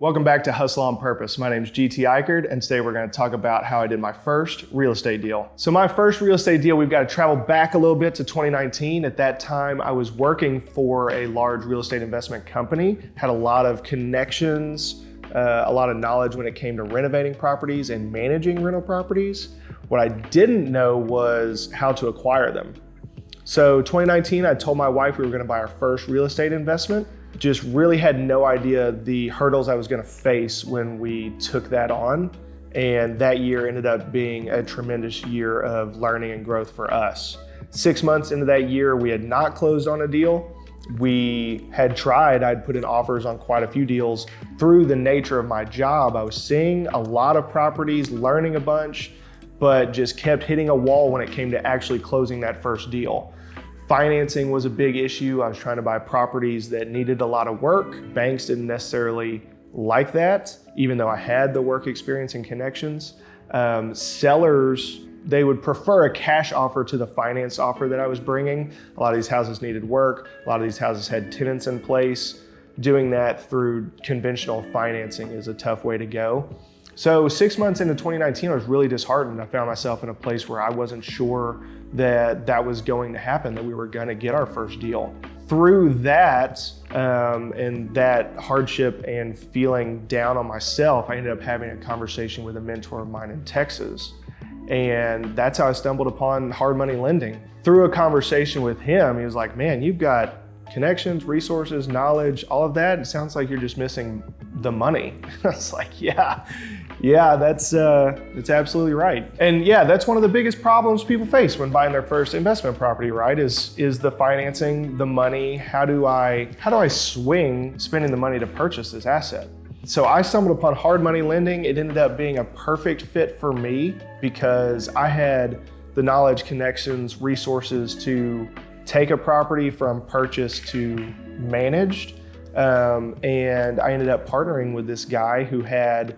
Welcome back to Hustle on Purpose. My name is GT Ikard, and today we're going to talk about how I did my first real estate deal. So my first real estate deal, we've got to travel back a little bit to 2019. At that time, I was working for a large real estate investment company, had a lot of connections, a lot of knowledge when it came to renovating properties and managing rental properties. What I didn't know was how to acquire them. So 2019, I told my wife we were going to buy our first real estate investment. Just really had no idea the hurdles I was going to face when we took that on. And that year ended up being a tremendous year of learning and growth for us. 6 months into that year, we had not closed on a deal. We had tried, I'd put in offers on quite a few deals. Through the nature of my job, I was seeing a lot of properties, learning a bunch, but just kept hitting a wall when it came to actually closing that first deal. Financing was a big issue. I was trying to buy properties that needed a lot of work. Banks didn't necessarily like that, even though I had the work experience and connections. Sellers, they would prefer a cash offer to the finance offer that I was bringing. A lot of these houses needed work. A lot of these houses had tenants in place. Doing that through conventional financing is a tough way to go. So 6 months into 2019, I was really disheartened. I found myself in a place where I wasn't sure that that was going to happen, that we were going to get our first deal. Through that and that hardship and feeling down on myself, I ended up having a conversation with a mentor of mine in Texas. And that's how I stumbled upon hard money lending. Through a conversation with him, he was like, man, you've got connections, resources, knowledge, all of that. It sounds like you're just missing the money. I was like, yeah, that's absolutely right. And yeah, that's one of the biggest problems people face when buying their first investment property, right? Is the financing, the money. How do I swing spending the money to purchase this asset? So I stumbled upon hard money lending. It ended up being a perfect fit for me because I had the knowledge, connections, resources to take a property from purchase to managed. And I ended up partnering with this guy who had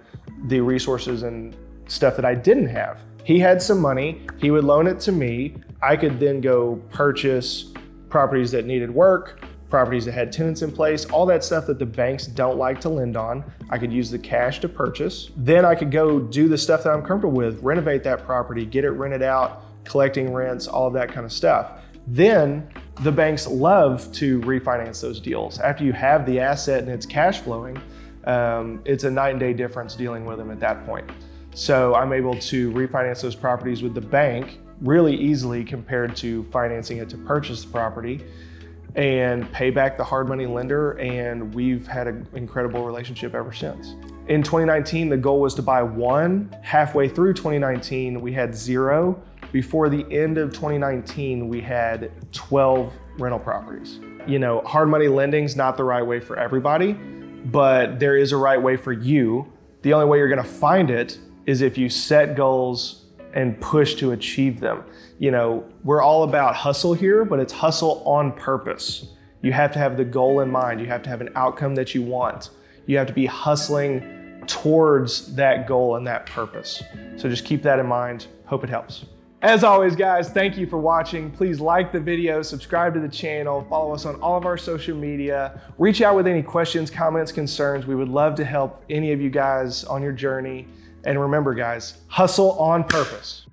the resources and stuff that I didn't have. He had some money, he would loan it to me. I could then go purchase properties that needed work, properties that had tenants in place, all that stuff that the banks don't like to lend on. I could use the cash to purchase. Then I could go do the stuff that I'm comfortable with, renovate that property, get it rented out, collecting rents, all of that kind of stuff. Then the banks love to refinance those deals. After you have the asset and it's cash flowing, it's a night and day difference dealing with them at that point. So I'm able to refinance those properties with the bank really easily compared to financing it to purchase the property and pay back the hard money lender. And we've had an incredible relationship ever since. In 2019, the goal was to buy one. Halfway through 2019, we had 0. Before the end of 2019, we had 12 rental properties. You know, hard money lending's not the right way for everybody, but there is a right way for you. The only way you're gonna find it is if you set goals and push to achieve them. You know, we're all about hustle here, but it's hustle on purpose. You have to have the goal in mind. You have to have an outcome that you want. You have to be hustling towards that goal and that purpose. So just keep that in mind. Hope it helps. As always, guys, thank you for watching. Please like the video, subscribe to the channel, follow us on all of our social media, reach out with any questions, comments, concerns. We would love to help any of you guys on your journey. And remember, guys, hustle on purpose.